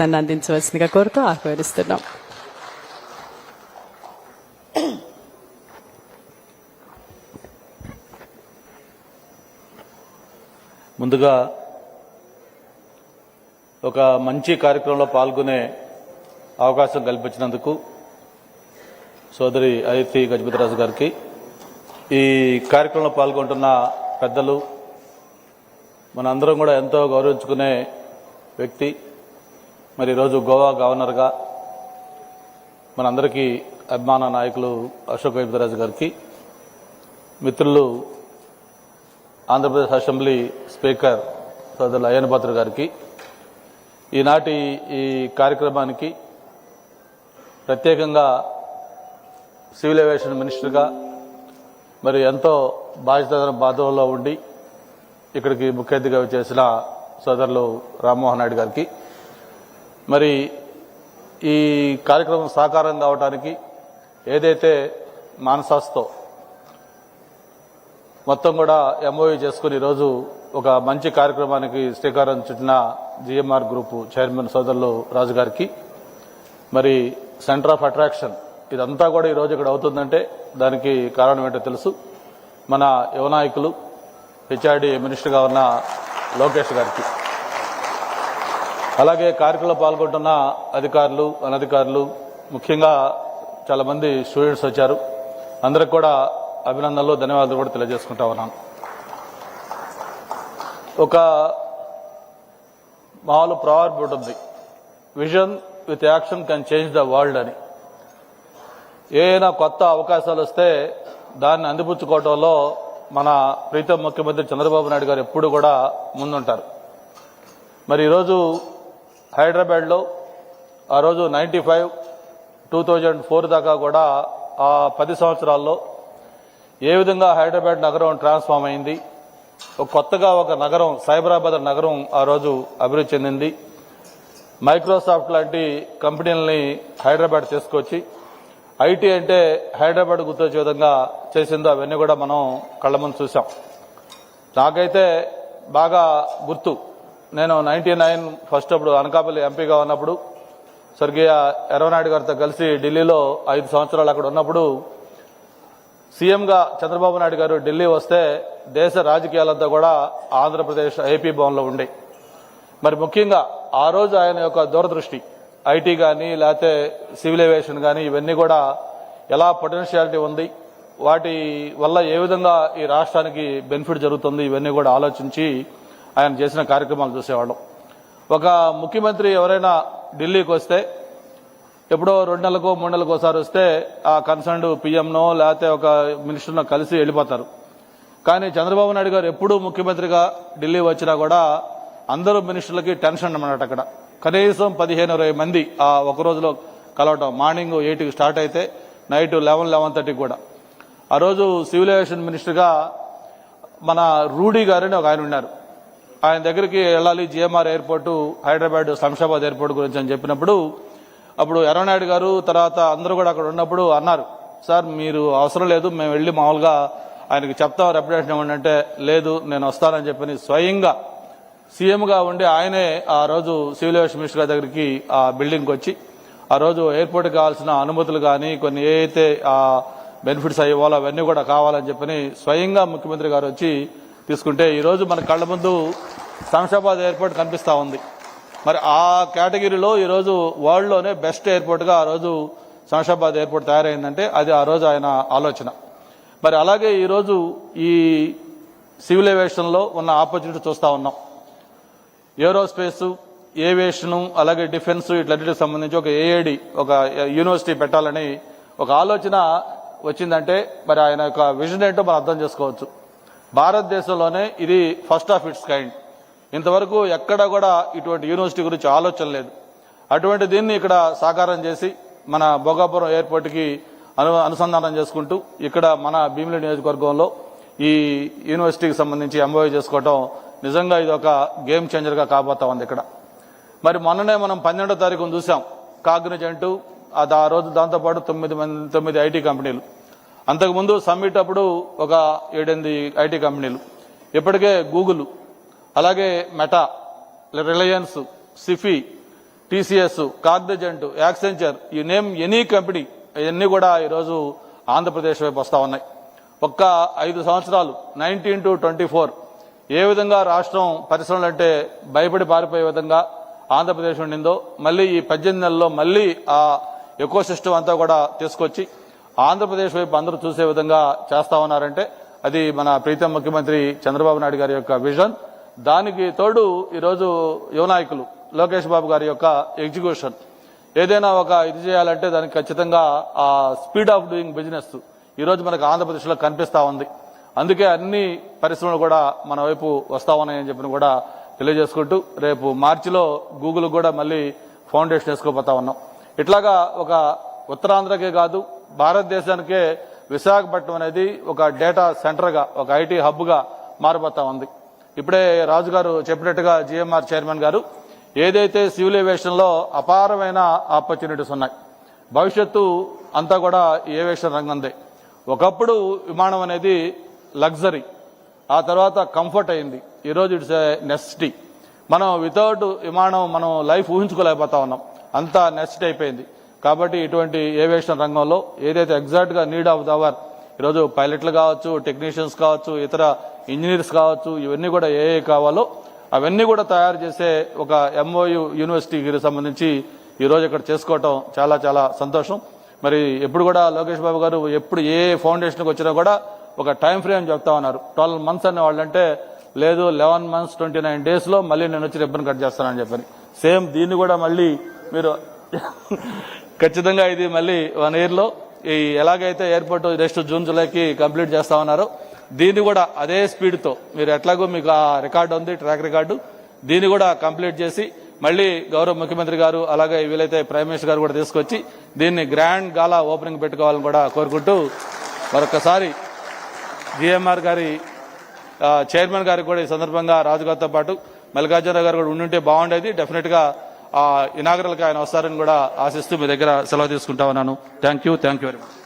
సందేశాన్ని అందించవలసిందిగా కోరుతూ ఆహ్వానిస్తున్నాం. ముందుగా ఒక మంచి కార్యక్రమంలో పాల్గొనే అవకాశం కల్పించినందుకు సోదరి అదితి గజపతిరాజు గారికి, ఈ కార్యక్రమంలో పాల్గొంటున్న పెద్దలు, మనందరం కూడా ఎంతో గౌరవించుకునే వ్యక్తి, మరి ఈరోజు గోవా గవర్నర్గా మనందరికీ అభిమాన నాయకులు అశోక్ గజపతిరాజు గారికి, మిత్రులు ఆంధ్రప్రదేశ్ అసెంబ్లీ స్పీకర్ సోదరులు అయ్యన్న పాత్రుడు గారికి, ఈనాటి ఈ కార్యక్రమానికి ప్రత్యేకంగా సివిల్ ఏవియేషన్ మినిస్టర్గా మరి ఎంతో బాధ్యతలో ఉండి ఇక్కడికి ముఖ్య అతిథిగా చేసిన సోదరులు రామ్మోహన్ నాయుడు గారికి, మరి ఈ కార్యక్రమం సాకారం కావడానికి ఏదైతే మానసాస్తో మొత్తం కూడా ఎంఓయూ చేసుకుని ఈరోజు ఒక మంచి కార్యక్రమానికి శ్రీకారం చుట్టిన జిఎంఆర్ గ్రూప్ చైర్మన్ సోదరులు రాజు గారికి, మరి సెంటర్ ఆఫ్ అట్రాక్షన్ ఇదంతా కూడా ఈరోజు ఇక్కడ అవుతుందంటే దానికి కారణం ఏంటో తెలుసు. మన యువ నాయకులు హెచ్ఆర్డీ మినిస్టర్గా ఉన్న లోకేష్ గారికి, అలాగే కార్యక్రమంలో పాల్గొంటున్న అధికారులు, అనధికారులు, ముఖ్యంగా చాలా మంది స్టూడెంట్స్ వచ్చారు. అందరికి కూడా అభినందనలు, ధన్యవాదాలు కూడా తెలియజేసుకుంటా ఉన్నాను. ఒక మామూలు ప్రావర్బ్ ఉంటుంది, vision with action can change the world అని. ఏదైనా కొత్త అవకాశాలు వస్తే దాన్ని అందిపుచ్చుకోవడంలో మన ప్రీతం ముఖ్యమంత్రి చంద్రబాబు నాయుడు గారు ఎప్పుడు కూడా ముందుంటారు. మరి ఈరోజు హైదరాబాద్లో ఆ రోజు 95, 2004 దాకా కూడా ఆ 10 సంవత్సరాల్లో ఏ విధంగా హైదరాబాద్ నగరం ట్రాన్స్ఫార్మ్ అయింది, కొత్తగా ఒక నగరం సైబరాబాద్ నగరం ఆ రోజు అభివృద్ధి చెందింది. మైక్రోసాఫ్ట్ లాంటి కంపెనీలని హైదరాబాద్ తీసుకొచ్చి ఐటీ అంటే హైదరాబాద్ గుర్తొచ్చే విధంగా చేసిందో అవన్నీ కూడా మనం కళ్ళ ముందు చూసాం. నాకైతే బాగా గుర్తు, నేను 99 ఫస్ట్ అప్పుడు అనకాపల్లి ఎంపీగా ఉన్నప్పుడు స్వర్గీయ ఎర్రనాయుడు గారితో కలిసి ఢిల్లీలో 5 సంవత్సరాలు అక్కడ ఉన్నప్పుడు సీఎంగా చంద్రబాబు నాయుడు గారు ఢిల్లీ వస్తే దేశ రాజకీయాలంతా కూడా ఆంధ్రప్రదేశ్ ఏపీ భవన్లో ఉండే. మరి ముఖ్యంగా ఆ రోజు ఆయన యొక్క దూరదృష్టి, ఐటీ కానీ లేకపోతే సివిల్ ఏవియేషన్ కానీ ఇవన్నీ కూడా ఎలా పొటెన్షియాలిటీ ఉంది, వాటి వల్ల ఏ విధంగా ఈ రాష్ట్రానికి బెనిఫిట్ జరుగుతుంది, ఇవన్నీ కూడా ఆలోచించి ఆయన చేసిన కార్యక్రమాలు చూసేవాళ్ళం. ఒక ముఖ్యమంత్రి ఎవరైనా ఢిల్లీకి వస్తే ఎప్పుడో 2 నెలలకో 3 నెలలకు ఒకసారి వస్తే ఆ కన్సర్న్డ్ పీఎంనో లేకపోతే ఒక మినిస్టర్నో కలిసి వెళ్ళిపోతారు. కానీ చంద్రబాబు నాయుడు గారు ఎప్పుడూ ముఖ్యమంత్రిగా ఢిల్లీ వచ్చినా కూడా అందరూ మినిస్టర్లకి టెన్షన్ అన్నమాట. అక్కడ కనీసం 15-20 మంది ఆ ఒక రోజులో కలవటం. మార్నింగ్ 8కి స్టార్ట్ అయితే నైట్ 11-11:30 కూడా. ఆ రోజు సివిల్ ఏవియేషన్ మినిస్టర్గా మన రూడీ గారని ఒక ఆయన ఉన్నారు. ఆయన దగ్గరికి వెళ్ళాలి, GMR airport Hyderabad Shamshabad airport గురించి అని చెప్పినప్పుడు అప్పుడు ఎర్రనాయుడు గారు తర్వాత అందరూ కూడా అక్కడ ఉన్నప్పుడు అన్నారు, సార్ మీరు అవసరం లేదు, మేము వెళ్ళి మామూలుగా ఆయనకి చెప్తాం, రెప్యుటేషన్ ఇవ్వండి అంటే, లేదు నేను వస్తానని చెప్పని స్వయంగా సీఎంగా ఉండి ఆయనే ఆ రోజు సివిల్ ఏవియేషన్ మినిస్టర్ గారి దగ్గరికి ఆ బిల్డింగ్కి వచ్చి ఆ రోజు ఎయిర్పోర్ట్కి కావాల్సిన అనుమతులు కానీ కొన్ని ఏదైతే ఆ బెనిఫిట్స్ అయ్యేవాళ్ళు అవన్నీ కూడా కావాలని చెప్పని స్వయంగా ముఖ్యమంత్రి గారు వచ్చి తీసుకుంటే ఈరోజు మన కళ్ళ ముందు శంషాబాద్ ఎయిర్పోర్ట్ కనిపిస్తూ ఉంది. మరి ఆ కేటగిరీలో ఈరోజు వరల్డ్లోనే బెస్ట్ ఎయిర్పోర్ట్గా ఆ రోజు శంషాబాద్ ఎయిర్పోర్ట్ తయారైందంటే అది ఆ రోజు ఆయన ఆలోచన. మరి అలాగే ఈరోజు ఈ సివిల్ ఏవియేషన్లో ఉన్న ఆపర్చునిటీ చూస్తూ ఉన్నాం. ఏరోస్పేస్, ఏవియేషను, అలాగే డిఫెన్స్ ఇట్లన్నిటికి సంబంధించి ఒక ఏఐడి ఒక యూనివర్సిటీ పెట్టాలని ఒక ఆలోచన వచ్చిందంటే మరి ఆయన యొక్క విజన్ ఏంటో మనం అర్థం చేసుకోవచ్చు. భారతదేశంలోనే ఇది ఫస్ట్ ఆఫ్ ఇట్స్ కైండ్. ఇంతవరకు ఎక్కడ కూడా ఇటువంటి యూనివర్సిటీ గురించి ఆలోచన లేదు. అటువంటి దీన్ని ఇక్కడ సాకారం చేసి మన భోగాపురం ఎయిర్పోర్ట్కి అనుసంధానం చేసుకుంటూ ఇక్కడ మన భీమిలి నియోజకవర్గంలో ఈ యూనివర్సిటీకి సంబంధించి ఎంఓయూ చేసుకోవడం నిజంగా ఇది ఒక గేమ్ చేంజర్గా కాబోతా ఉంది ఇక్కడ. మరి మొన్ననే మనం 12వ తారీఖున చూసాం కాగ్నిజెంట్, అది ఆ రోజు దాంతోపాటు 9 ఐటీ కంపెనీలు. అంతకుముందు సమ్మిట్ అప్పుడు ఒక 7-8 ఐటీ కంపెనీలు. ఇప్పటికే గూగుల్, అలాగే meta, Reliance, Sify TCS, Cognizant, Accenture, ఈ నేమ్ ఎనీ కంపెనీ ఇవన్నీ కూడా ఈరోజు ఆంధ్రప్రదేశ్ వైపు వస్తా ఉన్నాయి. ఒక్క 5 సంవత్సరాలు 19 to 24 ఏ విధంగా రాష్ట్రం పరిశ్రమలు అంటే భయపడి పారిపోయే విధంగా ఆంధ్రప్రదేశ్ ఉండిందో మళ్ళీ ఈ 18 నెలల్లో మళ్ళీ ఆ ఎకో సిస్టమ్ అంతా కూడా తీసుకొచ్చి ఆంధ్రప్రదేశ్ వైపు అందరూ చూసే విధంగా చేస్తా ఉన్నారంటే అది మన ప్రీతం ముఖ్యమంత్రి చంద్రబాబు నాయుడు గారి యొక్క విజన్. దానికి తోడు ఈరోజు యువ నాయకులు లోకేష్ బాబు గారి యొక్క ఎగ్జిక్యూషన్. ఏదైనా ఒక ఇది చేయాలంటే దానికి ఖచ్చితంగా ఆ స్పీడ్ ఆఫ్ డూయింగ్ బిజినెస్ ఈరోజు మనకు ఆంధ్రప్రదేశ్లో కనిపిస్తా ఉంది. అందుకే అన్ని పరిశ్రమలు కూడా మన వైపు వస్తా ఉన్నాయని చెప్పిన కూడా తెలియజేసుకుంటూ రేపు మార్చిలో గూగుల్ కూడా మళ్ళీ ఫౌండేషన్ వేసుకోపోతా ఉన్నాం. ఇట్లాగా ఒక ఉత్తరాంధ్రకే కాదు భారతదేశానికే విశాఖపట్నం అనేది ఒక డేటా సెంటర్గా ఒక ఐటీ హబ్గా మారిపోతా ఉంది. ఇప్పుడే రాజు గారు చెప్పినట్టుగా జిఎంఆర్ చైర్మన్ గారు ఏదైతే సివిల్ ఏవియేషన్లో అపారమైన ఆపర్చునిటీస్ ఉన్నాయి, భవిష్యత్తు అంతా కూడా ఏవియేషన్ రంగందే. ఒకప్పుడు విమానం అనేది లగ్జరీ, ఆ తర్వాత కంఫర్ట్ అయింది, ఈరోజు ఇట్స్ ఏ నెసెసిటీ. మనం వితౌట్ విమానం మనం లైఫ్ ఊహించుకోలేకపోతా ఉన్నాం, అంతా నెసెసిటీ అయిపోయింది. కాబట్టి ఇటువంటి ఏవియేషన్ రంగంలో ఏదైతే ఎగ్జాక్ట్ గా నీడ్ ఆఫ్ ద అవర్ ఈరోజు పైలట్లు కావచ్చు, టెక్నీషియన్స్ కావచ్చు, ఇతర ఇంజనీర్స్ కావచ్చు, ఇవన్నీ కూడా ఏ కావాలో అవన్నీ కూడా తయారు చేసే ఒక ఎంఓయు యూనివర్సిటీకి సంబంధించి ఈరోజు ఇక్కడ చేసుకోవటం చాలా చాలా సంతోషం. మరి ఎప్పుడు కూడా లోకేష్ బాబు గారు ఎప్పుడు ఏ ఫౌండేషన్కి వచ్చినా కూడా ఒక టైం ఫ్రేమ్ చెప్తా ఉన్నారు. 12 months అనే వాళ్ళంటే లేదు 11 months 29 days లో మళ్ళీ నేను వచ్చి రిబ్బన్ కట్ చేస్తానని చెప్పని. సేమ్ దీన్ని కూడా మళ్ళీ మీరు ఖచ్చితంగా ఇది మళ్ళీ 1 year లో ఈ ఎలాగైతే ఎయిర్పోర్ట్ నెక్స్ట్ జూన్ జూలైకి కంప్లీట్ చేస్తా ఉన్నారో దీన్ని కూడా అదే స్పీడ్తో మీరు ఎట్లాగో మీకు ఆ రికార్డు ఉంది, ట్రాక్ రికార్డు, దీన్ని కూడా కంప్లీట్ చేసి మళ్ళీ గౌరవ ముఖ్యమంత్రి గారు అలాగే వీలైతే ప్రైమ్ మినిస్టర్ గారు కూడా తీసుకొచ్చి దీన్ని గ్రాండ్ గాలా ఓపెనింగ్ పెట్టుకోవాలని కూడా కోరుకుంటూ మరొకసారి జిఎంఆర్ గారి చైర్మన్ గారికి కూడా ఈ సందర్భంగా రాజుగారితో పాటు మల్లికార్జున గారు కూడా ఉండుంటే బాగుండేది. డెఫినెట్ గా ఇనాగరల్ కి ఆయన వస్తారని కూడా ఆశిస్తూ మీ దగ్గర సెలవు తీసుకుంటా ఉన్నాను. Thank you very much.